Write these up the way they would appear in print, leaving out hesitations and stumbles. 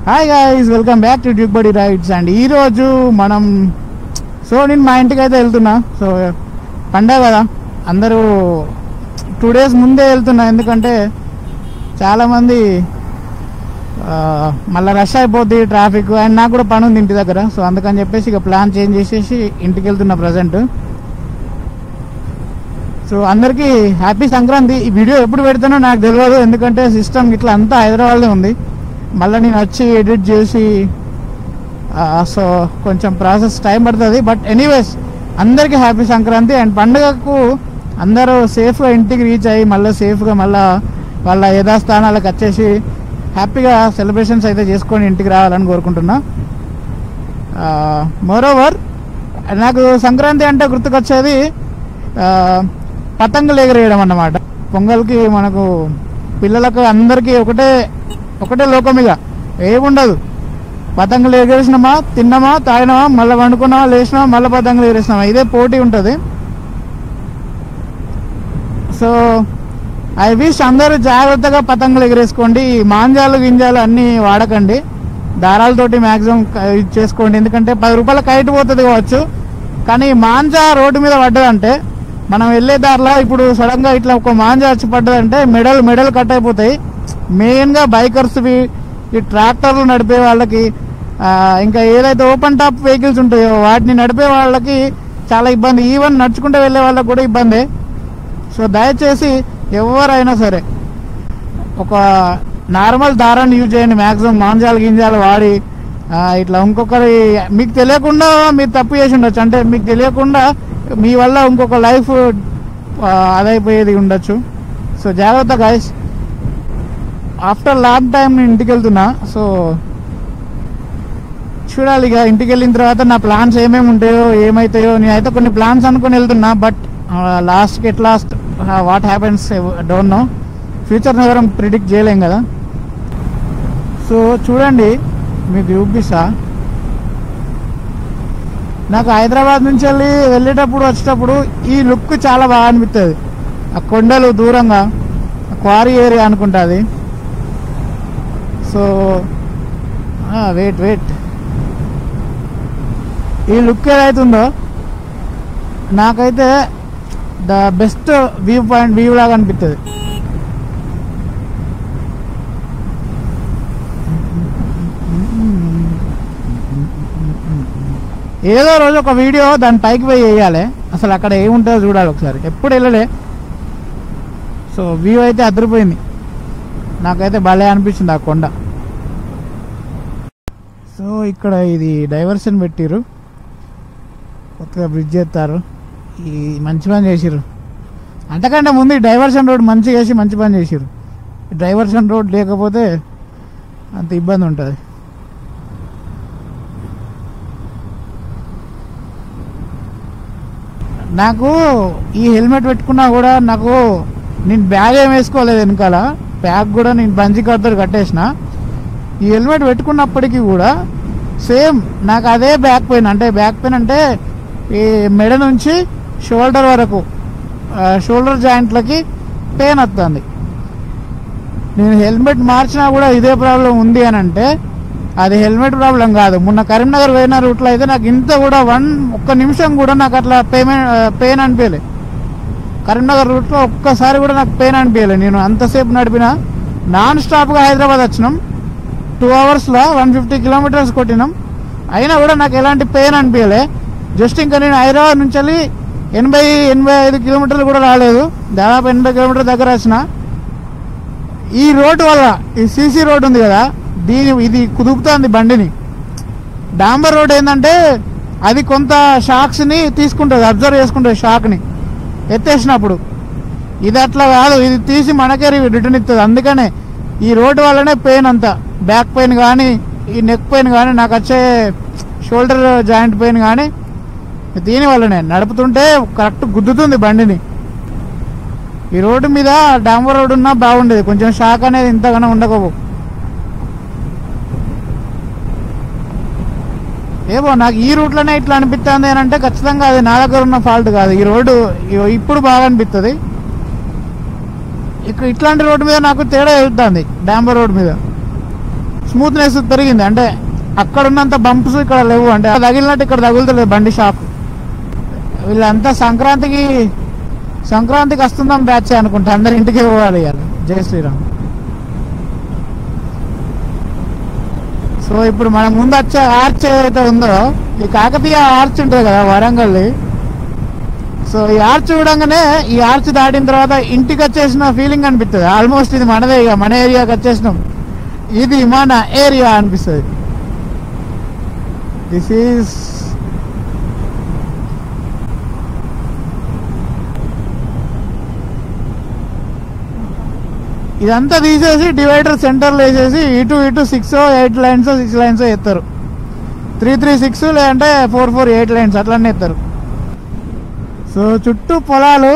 Hi guys, welcome back to Duke Buddy Rides. And ఈరోజు మనం నేను మా ఇంటికి అయితే వెళ్తున్నా. సో పండగ కదా, అందరూ 2 days ముందే వెళ్తున్నా. ఎందుకంటే చాలామంది మళ్ళీ రష్ అయిపోద్ది ట్రాఫిక్, అండ్ నాకు కూడా పని ఉంది ఇంటి దగ్గర. సో అందుకని చెప్పేసి ఇక ప్లాన్ చేంజ్ చేసేసి ఇంటికి వెళ్తున్నా ప్రజెంట్. సో అందరికీ హ్యాపీ సంక్రాంతి. ఈ వీడియో ఎప్పుడు పెడతానో నాకు తెలియదు, ఎందుకంటే సిస్టమ్ ఇట్లా అంతా హైదరాబాద్లో ఉంది. మళ్ళీ నేను వచ్చి ఎడిట్ చేసి సో కొంచెం ప్రాసెస్ టైం పడుతుంది. బట్ ఎనీవేస్, అందరికీ హ్యాపీ సంక్రాంతి. అండ్ పండుగకు అందరూ సేఫ్గా ఇంటికి రీచ్ అయ్యి మళ్ళీ సేఫ్గా మళ్ళీ వాళ్ళ యథాస్థానాలకు వచ్చేసి హ్యాపీగా సెలబ్రేషన్స్ అయితే చేసుకొని ఇంటికి రావాలని కోరుకుంటున్నా. మోరోవర్, నాకు సంక్రాంతి అంటే గుర్తుకొచ్చేది పతంగులు ఎగరేయడం అన్నమాట. పొంగల్కి మనకు పిల్లలకు అందరికీ ఒకటే లోకం, ఇక ఏముండదు. పతంగులు ఎగరేసినామా, తిన్నామా, తాగినామా, మళ్ళీ వండుకున్నామా, లేచినామా, మళ్ళీ పతంగులు ఎగరేసినామా, ఇదే పోటీ ఉంటుంది. సో ఐ విష్ అందరూ జాగ్రత్తగా పతంగులు ఎగరేసుకోండి. మాంజాలు గింజాలు అన్నీ వాడకండి, దారాలతోటి మ్యాక్సిమం చేసుకోండి. ఎందుకంటే 10 రూపాయల కైట్ పోతుంది కావచ్చు, కానీ మాంజా రోడ్డు మీద పడ్డదంటే, మనం వెళ్ళే దారిలో ఇప్పుడు సడన్గా ఇట్లా ఒక మాంజా వచ్చి పడ్డదంటే మెడలు కట్ అయిపోతాయి. మెయిన్గా బైకర్స్వి, ఈ ట్రాక్టర్లు నడిపే వాళ్ళకి, ఇంకా ఏదైతే ఓపెన్ టాప్ వెహికల్స్ ఉంటాయో వాటిని నడిపే వాళ్ళకి చాలా ఇబ్బంది. ఈవెన్ నడుచుకుంటూ వెళ్ళే వాళ్ళకి కూడా ఇబ్బంది. సో దయచేసి ఎవరైనా సరే ఒక నార్మల్ దారాన్ని యూజ్ చేయండి. మ్యాక్సిమం మాంజాలు గింజాలు వాడి ఇట్లా ఇంకొకరి మీకు తెలియకుండా మీరు తప్పు చేసి ఉండొచ్చు, అంటే మీకు తెలియకుండా మీ వల్ల ఇంకొక లైఫ్ అదైపోయేది ఉండొచ్చు. సో జాగ్రత్త గైస్. ఆఫ్టర్ లాంగ్ టైం నేను ఇంటికి వెళ్తున్నా. సో చూడాలి ఇక ఇంటికి వెళ్ళిన తర్వాత నా ప్లాన్స్ ఏమేమి ఉంటాయో ఏమవుతాయో. నేనైతే కొన్ని ప్లాన్స్ అనుకుని వెళ్తున్నా, బట్ లాస్ట్కి at last what happens don't know. ఫ్యూచర్ని ఎవరం ప్రిడిక్ట్ చేయలేం కదా. సో చూడండి, మీకు చూపిస్తా. నాకు హైదరాబాద్ నుంచి వెళ్ళేటప్పుడు వచ్చేటప్పుడు ఈ లుక్ చాలా బాగా అనిపిస్తుంది. ఆ కొండలు దూరంగా క్వారీ ఏరియా అనుకుంటుంది. సో వెయిట్, ఈ లుక్ ఏదైతుందో నాకైతే ద బెస్ట్ వ్యూ లాగా అనిపిస్తుంది. ఏదో రోజు ఒక వీడియో దాని పైకి పోయి వేయాలి, అసలు అక్కడ ఏముంటుందో చూడాలి ఒకసారి. ఎప్పుడు వెళ్ళలే. సో వ్యూ అయితే అదిరిపోయింది, నాకైతే భలే అనిపించింది ఆ కొండ. సో ఇక్కడ ఇది డైవర్షన్ పెట్టిరు, కొత్తగా బ్రిడ్జ్ చేస్తారు. ఈ మంచి పని చేసిర్రు. అంతకంటే ముందు ఈ డైవర్షన్ రోడ్ మంచిగా వేసి మంచి పని చేసిర్రు. డైవర్షన్ రోడ్ లేకపోతే అంత ఇబ్బంది ఉంటుంది. నాకు ఈ హెల్మెట్ పెట్టుకున్నా కూడా నేను బ్యాగ్ ఏం వేసుకోలేదు వెనకాల. బ్యాగ్ కూడా నేను బంజీ కర్తో కట్టేసిన. ఈ హెల్మెట్ పెట్టుకున్నప్పటికీ కూడా సేమ్ నాకు అదే బ్యాక్ పెయిన్ అంటే ఈ మెడ నుంచి షోల్డర్ వరకు, షోల్డర్ జాయింట్లకి పెయిన్ వస్తుంది. నేను హెల్మెట్ మార్చినా కూడా ఇదే ప్రాబ్లం ఉంది అని అంటే అది హెల్మెట్ ప్రాబ్లం కాదు. మొన్న కరీంనగర్ పోయిన రూట్లో అయితే నాకు ఇంత కూడా ఒక్క నిమిషం కూడా నాకు అట్లా పెయిన్ అనిపించలే. కరీంనగర్ రూట్లో ఒక్కసారి కూడా నాకు పెయిన్ అనిపించలే. నేను అంతసేపు నడిపిన నాన్ స్టాప్గా హైదరాబాద్ వచ్చినాం. 2 hours-లో 150 kilometers కొట్టినాం, అయినా కూడా నాకు ఎలాంటి పెయిన్ అనిపించలే. జస్ట్ ఇంకా నేను హైదరాబాద్ నుంచి 80-85 kilometers కూడా రాలేదు, దాదాపు 80 kilometers దగ్గర వచ్చిన. ఈ రోడ్డు వల్ల, ఈ సీసీ రోడ్ ఉంది కదా, ఇది కుదుపుతుంది బండిని. డాంబర్ రోడ్ ఏంటంటే అది కొంత షాక్స్ని తీసుకుంటుంది, అబ్జర్వ్ చేసుకుంటుంది షాక్ని ఎత్తేసినప్పుడు. ఇది అట్లా కాదు, ఇది తీసి మనకే రిటర్న్ ఇస్తుంది. అందుకనే ఈ రోడ్డు వల్లనే పెయిన్ అంతా, బ్యాక్ పెయిన్ కానీ, ఈ నెక్ పెయిన్ కానీ, నాకు వచ్చే షోల్డర్ జాయింట్ పెయిన్ కానీ దీనివల్లనే. నడుపుతుంటే కరెక్ట్ గుద్దుతుంది బండిని. ఈ రోడ్డు మీద డాంబర్ రోడ్ ఉన్నా బాగుండేది, కొంచెం షాక్ అనేది ఇంతగానో ఉండకపో. ఏమో నాకు ఈ రూట్లోనే ఇట్లా అనిపిస్తుంది అని అంటే ఖచ్చితంగా అది నా దగ్గర ఉన్న ఫాల్ట్ కాదు. ఈ రోడ్డు ఇప్పుడు బాగా అనిపిస్తుంది. ఇట్లాంటి రోడ్డు మీద నాకు తేడా వెళ్తుంది డాంబర్ రోడ్ మీద. స్మూత్నెస్ పెరిగింది. అంటే అక్కడ ఉన్నంత బంప్స్ ఇక్కడ లేవు, అంటే తగిలినట్టు ఇక్కడ తగులుతలేదు బండి షాక్. వీళ్ళంతా సంక్రాంతికి వస్తుందాం బ్యాచ్ అనుకుంటా, అందరు ఇంటికి పోవాలి ఇవాళ. జై శ్రీరామ్. సో ఇప్పుడు మన ముందు వచ్చే ఆర్చ్ ఏదైతే ఉందో, ఈ కాకతీయ ఆర్చ్ ఉంటుంది కదా వరంగల్. సో ఈ ఆర్చ్ చూడంగానే, ఈ ఆర్చ్ దాటిన తర్వాత ఇంటికి వచ్చేసిన ఫీలింగ్ అనిపిస్తుంది. ఆల్మోస్ట్ ఇది మనదే, ఇక మన ఏరియాకి వచ్చేసినాం, ఇది మన ఏరియా అనిపిస్తుంది. దిస్ ఈజ్ ఇదంతా తీసేసి డివైడర్ సెంటర్లో వేసేసి ఇటు 6 8 లైన్స్ 6 లైన్స్ ఎత్తారు. 3 3 6 లేదంటే 4 4 8 లైన్స్ అట్లనే ఎత్తారు. సో చుట్టూ పొలాలు,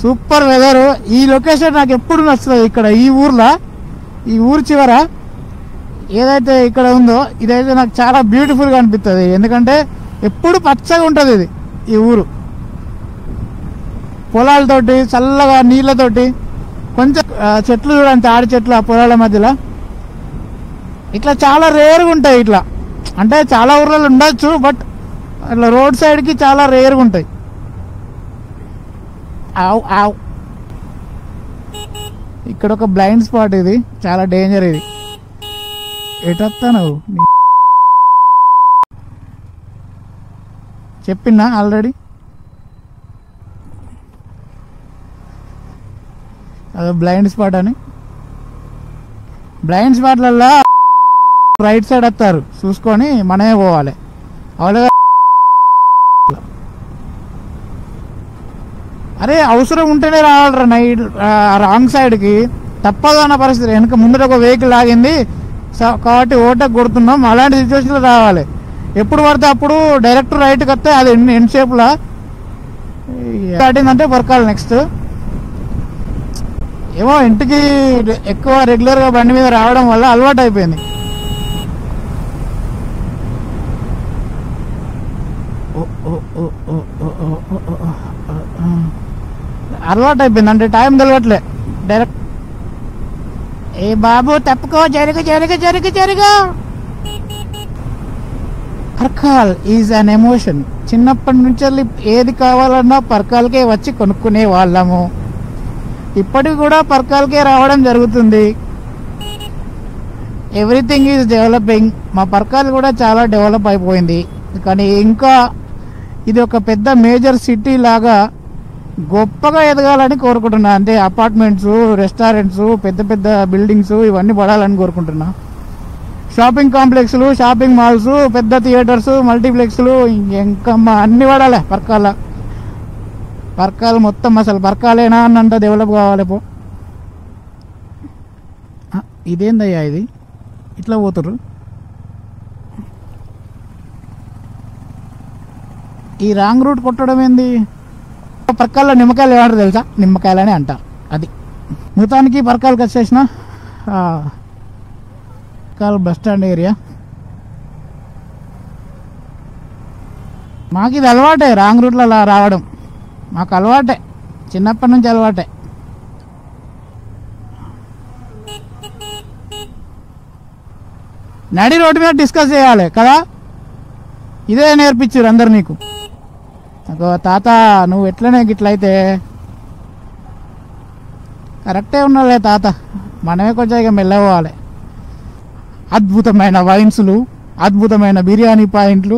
సూపర్ వెదరు. ఈ లొకేషన్ నాకు ఎప్పుడు నచ్చుతుంది. ఇక్కడ ఈ ఊర్లో, ఈ ఊరు చివర ఏదైతే ఇక్కడ ఉందో ఇదైతే నాకు చాలా బ్యూటిఫుల్గా అనిపిస్తుంది. ఎందుకంటే ఎప్పుడు పచ్చగా ఉంటుంది ఇది, ఈ ఊరు పొలాలతోటి, చల్లగా నీళ్ళతోటి, కొంచెం చెట్లు చూడండి, తాడి చెట్లు ఆ పొలాల మధ్యలో. ఇట్లా చాలా రేర్గా ఉంటాయి. ఇట్లా అంటే చాలా ఊర్లలో ఉండొచ్చు, బట్ ఇట్లా రోడ్ సైడ్కి చాలా రేర్గా ఉంటాయి. ఇక్కడ ఒక బ్లైండ్ స్పాట్, ఇది చాలా డేంజర్. ఇది ఎటొస్తా నువ్వు చెప్పినా ఆల్రెడీ. అదో బ్లైండ్ స్పాట్ అని. బ్లైండ్ స్పాట్లలో రైట్ సైడ్ వస్తారు, చూసుకొని మనమే పోవాలి. అవునుగా. అరే అవసరం ఉంటేనే రావాలరా నైట్ రాంగ్ సైడ్కి, తప్పదు అన్న పరిస్థితి. వెనక ముందర ఒక వెహికల్ ఆగింది కాబట్టి ఓటకు కొడుతున్నాం, అలాంటి సిచ్యువేషన్లో రావాలి. ఎప్పుడు పడితే అప్పుడు డైరెక్ట్ రైట్కి వస్తే అది ఎండ్ షేప్లో దాటిందంటే పరకాలి. నెక్స్ట్ ఏమో ఇంటికి ఎక్కువ రెగ్యులర్గా బండి మీద రావడం వల్ల అలవాటు అయిపోయింది. అంటే టైం తెలియట్లే. డైరెక్ట్ ఏ బాబు తప్పుకో, జరుగు. Parkal is an emotion. చిన్నప్పటి నుంచి ఏది కావాలన్నా పర్కాల్కే వచ్చి కొనుక్కునే వాళ్ళము. ఇప్పటికి కూడా పర్కాల్కే రావడం జరుగుతుంది. Everything is developing. మా పర్కాల్ కూడా చాలా డెవలప్ అయిపోయింది. కానీ ఇంకా ఇది ఒక పెద్ద మేజర్ సిటీ లాగా గొప్పగా ఎదగాలని కోరుకుంటున్నా. అంటే అపార్ట్మెంట్స్, రెస్టారెంట్స్, పెద్ద పెద్ద బిల్డింగ్స్ ఇవన్నీ పడాలని కోరుకుంటున్నా. షాపింగ్ కాంప్లెక్స్లు, షాపింగ్ మాల్స్, పెద్ద థియేటర్స్, మల్టీప్లెక్స్లు ఇంకా అన్ని పడాలి పర్కాల్ మొత్తం. అసలు పర్కాలేనా అన్నంత డెవలప్ కావాలి. ఇదేందయ్యా ఇది ఇట్లా పోతుర్రు? ఈ రాంగ్ రూట్ కొట్టడం ఏంది? పర్కాల్లో నిమ్మకాయలు ఏమంటారు తెలుసా? నిమ్మకాయలని అంటారు. అది మొత్తానికి పర్కాల్కి వచ్చేసిన పర్కాల్ బస్ స్టాండ్ ఏరియా. మాకు ఇది అలవాటే, రాంగ్ రూట్లో అలా రావడం మాకు అలవాటే, చిన్నప్పటి నుంచి అలవాటే. నడి రోడ్డు మీద డిస్కస్ చేయాలి కదా, ఇదే నేర్పించారు అందరు నీకు. తాత నువ్వు ఎట్లనే గిట్లయితే కరెక్టే ఉన్నాలే తాత, మనమే కొంచెం ఇక మెల్లపోవాలి. అద్భుతమైన వైన్స్లు, అద్భుతమైన బిర్యానీ పాయింట్లు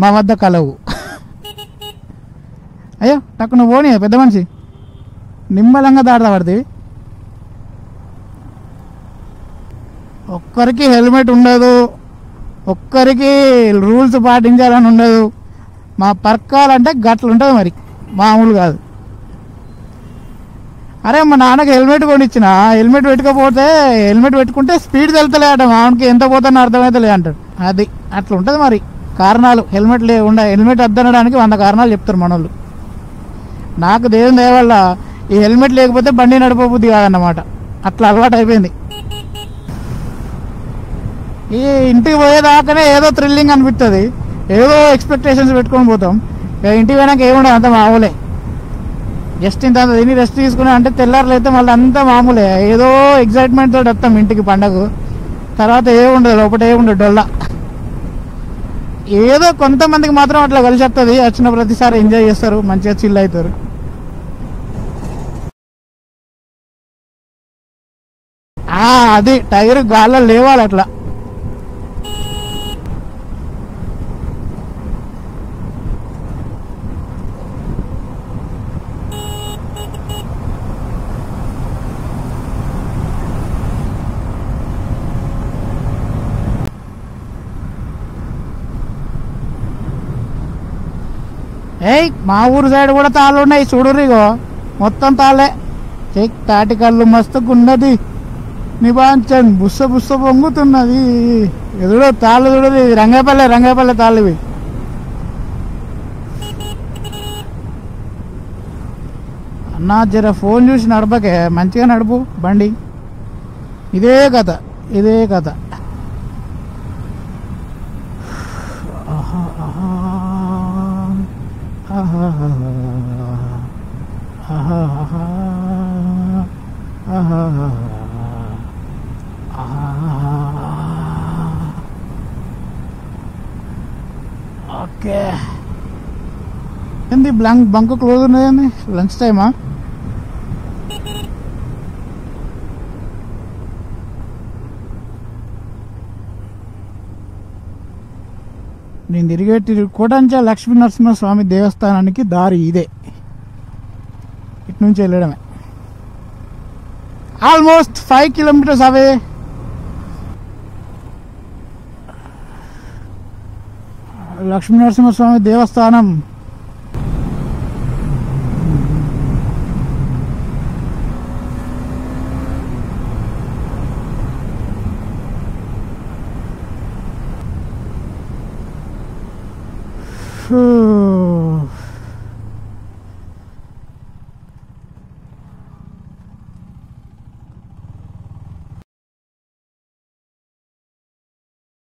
మా వద్ద కలవు. అయ్యో టక్కు నువ్వు పోనీ పెద్ద మనిషి, నిమ్మలంగా దాడతా పడుతుంది. ఒక్కరికి హెల్మెట్ ఉండదు, ఒక్కరికి రూల్స్ పాటించాలని ఉండదు. మా పర్కాల్ అంటే గట్లు ఉంటుంది మరి, మామూలు కాదు. అరే మా నాన్నకి హెల్మెట్ కొనిచ్చిన, హెల్మెట్ పెట్టుకోపోతే హెల్మెట్ పెట్టుకుంటే స్పీడ్ తెలుతలే అంట, మామూలుకి ఎంత పోతానో అర్థమవుతలే అంటాడు. అది అట్లా ఉంటుంది మరి కారణాలు. హెల్మెట్ హెల్మెట్ వద్దనడానికి 100 కారణాలు చెప్తారు మనోళ్ళు. నాకు దేవుని దయ వల్ల ఈ హెల్మెట్ లేకపోతే బండి నడపబుద్ధి కాదన్నమాట, అట్లా అలవాటు అయిపోయింది. ఈ ఇంటికి పోయేదాకానే ఏదో థ్రిల్లింగ్ అనిపిస్తుంది, ఏదో ఎక్స్పెక్టేషన్స్ పెట్టుకొని పోతాం. ఇంటికి పోయినాక ఏముండదు, అంత మామూలే. జస్ట్ ఇంత తిని రెస్ట్ తీసుకుని అంటే తెల్లారులు అయితే మళ్ళీ అంతా మామూలే. ఏదో ఎగ్జైట్మెంట్ తోటి వస్తాం ఇంటికి పండగ, తర్వాత ఏముండదు, లోపల ఏముండదు డొల్లా. ఏదో కొంతమందికి మాత్రం అట్లా కలిసి వస్తుంది, వచ్చిన ప్రతిసారి ఎంజాయ్ చేస్తారు, మంచిగా చిల్ అవుతారు. అది టైర్ గాల్లో లేవాలి అట్లా. ఏయ్ మా ఊరు సైడ్ కూడా తాళ్ళు ఉన్నాయి చూడురిగో, మొత్తం తాళ్ళే. చెక్ తాటి కళ్ళు మస్తుకున్నది, నిబాంచన్ బుస్స బుస్స పొంగుతున్నది. ఎదుడో తాళ్ళు చూడదు, రంగపల్లె తాళ్ళు ఇవి. అన్నా జర ఫోన్ చూసి నడపకే, మంచిగా నడుపు బండి. ఇదే కథ. ఓకే, ఏంది బంక్ క్లోజ్ ఉన్నదండి, లంచ్ టైమా? నేను తిరిగేటి కోటంచ లక్ష్మీ నరసింహస్వామి దేవస్థానానికి దారి ఇదే, ఇటు నుంచి వెళ్ళడమే. ఆల్మోస్ట్ 5 kilometers అవే. లక్ష్మీ నరసింహస్వామి దేవస్థానం.